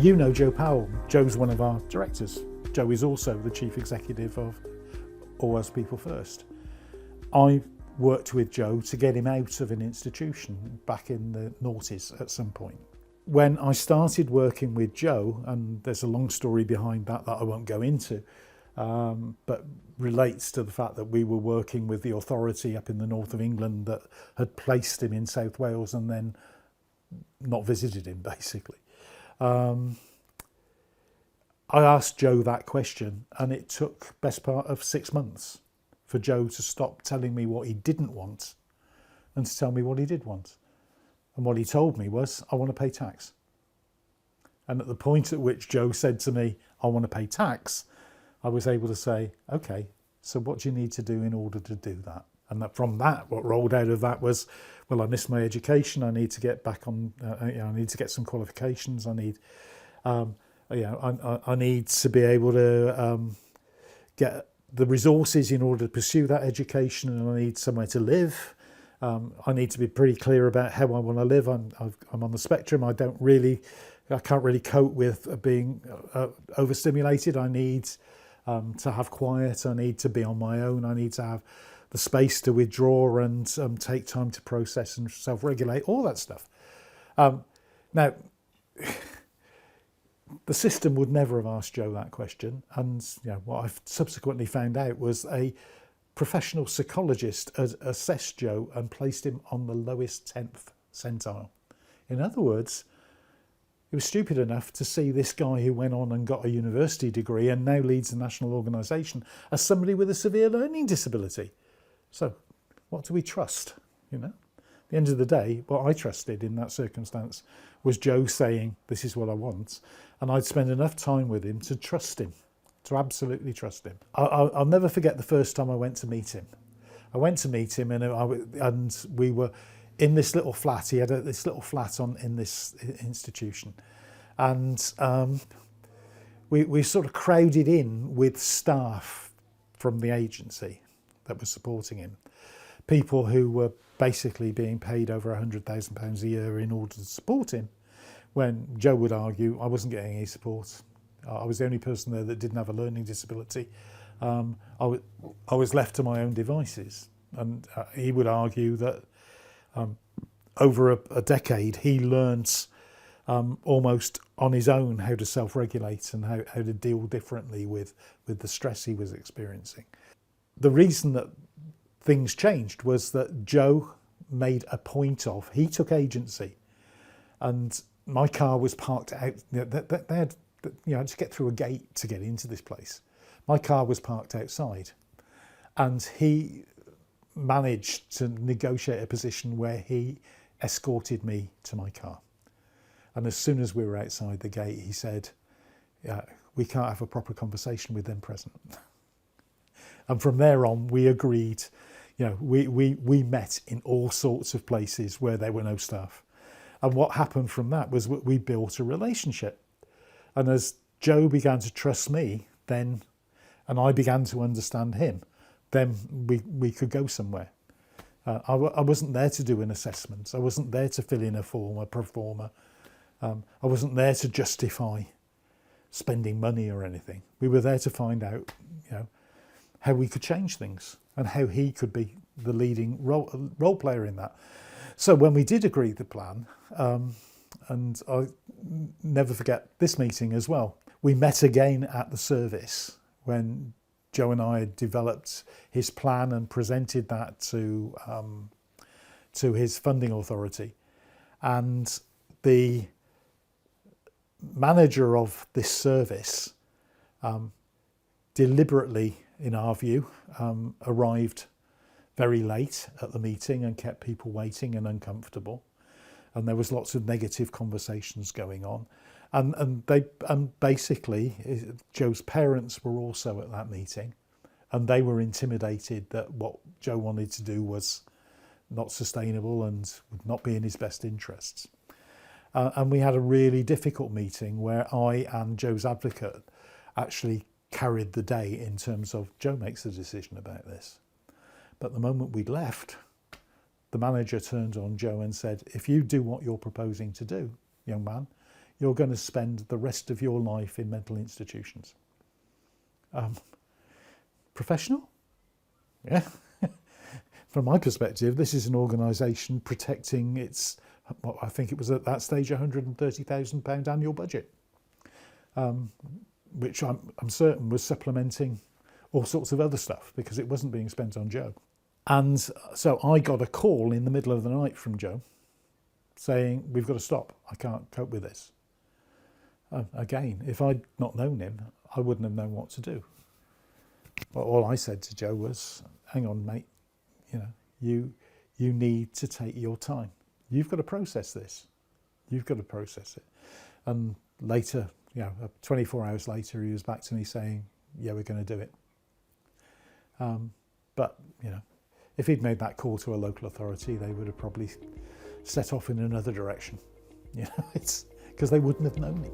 You know Joe Powell. Joe's one of our directors. Joe is also the chief executive of Always People First. I worked with Joe to get him out of an institution back in the noughties at some point. When I started working with Joe, and there's a long story behind that I won't go into, but relates to the fact that we were working with the authority up in the north of England that had placed him in South Wales and then not visited him, basically. I asked Joe that question, and it took best part of 6 months for Joe to stop telling me what he didn't want and to tell me what he did want. And what he told me was, I want to pay tax. And at the point at which Joe said to me, I want to pay tax, I was able to say, okay, so what do you need to do in order to do that? And that from that, what rolled out of that was, well, I missed my education. I need to get back on, I need to get some qualifications. I need, I need to be able to get the resources in order to pursue that education, and I need somewhere to live. I need to be pretty clear about how I want to live. I'm on the spectrum. I can't really cope with being overstimulated. I need to have quiet. I need to be on my own. I need to have the space to withdraw and take time to process and self-regulate, all that stuff. Now, the system would never have asked Joe that question, and what I've subsequently found out was a professional psychologist has assessed Joe and placed him on the lowest 10th centile. In other words, he was stupid enough to see this guy who went on and got a university degree and now leads a national organisation as somebody with a severe learning disability. So what do we trust? At the end of the day, what I trusted in that circumstance was Joe saying, this is what I want. And I'd spend enough time with him to trust him, to absolutely trust him. I'll never forget the first time I went to meet him. I went to meet him and we were in this little flat. He had this little flat in this institution. And we sort of crowded in with staff from the agency that was supporting him. People who were basically being paid over £100,000 a year in order to support him, when Joe would argue I wasn't getting any support. I was the only person there that didn't have a learning disability. I was left to my own devices. And he would argue that over a decade he learnt almost on his own how to self-regulate and how to deal differently with the stress he was experiencing. The reason that things changed was that Joe made a point of, he took agency, and my car was parked out. They had to get through a gate to get into this place. My car was parked outside, and he managed to negotiate a position where he escorted me to my car. And as soon as we were outside the gate, he said, we can't have a proper conversation with them present. And from there on, we agreed, we met in all sorts of places where there were no staff. And what happened from that was we built a relationship. And as Joe began to trust me, then, and I began to understand him, then we could go somewhere. I wasn't there to do an assessment. I wasn't there to fill in a form, a pro forma. I wasn't there to justify spending money or anything. We were there to find out, how we could change things and how he could be the leading role player in that. So when we did agree the plan, and I never forget this meeting as well, we met again at the service when Joe and I had developed his plan and presented that to his funding authority. And the manager of this service deliberately, in our view, arrived very late at the meeting and kept people waiting and uncomfortable. And there was lots of negative conversations going on. And basically, Joe's parents were also at that meeting, and they were intimidated that what Joe wanted to do was not sustainable and would not be in his best interests. And we had a really difficult meeting where I and Joe's advocate actually carried the day in terms of Joe makes the decision about this. But the moment we'd left, the manager turned on Joe and said, if you do what you're proposing to do, young man, you're going to spend the rest of your life in mental institutions. Professional? Yeah. From my perspective, this is an organisation protecting its, well, I think it was at that stage, £130,000 annual budget, which I'm certain was supplementing all sorts of other stuff because it wasn't being spent on Joe. And so I got a call in the middle of the night from Joe saying, we've got to stop. I can't cope with this. Again, if I'd not known him, I wouldn't have known what to do. Well, all I said to Joe was, hang on, mate, you need to take your time. You've got to process this. You've got to process it. And later, 24 hours later, he was back to me saying, yeah, we're going to do it. But, if he'd made that call to a local authority, they would have probably set off in another direction. It's because they wouldn't have known him.